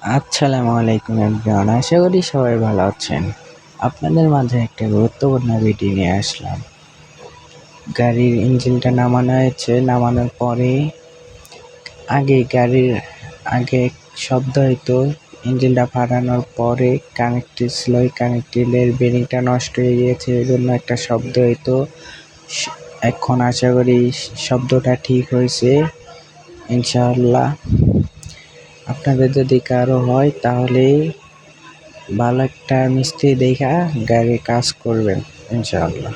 আসসালামু আলাইকুম এভরিওয়ান, আশা করি সবাই ভালো আছেন। আপনাদের মাঝে একটা গুরুত্বপূর্ণ ভিডিও নিয়ে আসলাম। গাড়ির ইঞ্জিনটা নামানো হয়েছে। নামানোর পরে গাড়ির আগে শব্দ হইতো, ইঞ্জিনটা ফাটানোর পরে কানেক্টেড ছিল, ওই কানেক্টেডের বেরিংটা নষ্ট হয়ে গিয়েছে, এই জন্য একটা শব্দ হইতো। এখন আশা করি শব্দটা ঠিক হয়েছে ইনশাআল্লাহ। আপনাদের যদি কারো হয় তাহলে ভালো একটা মিস্ত্রি দেখা গাড়ির কাজ করবেন ইনশাআল্লাহ।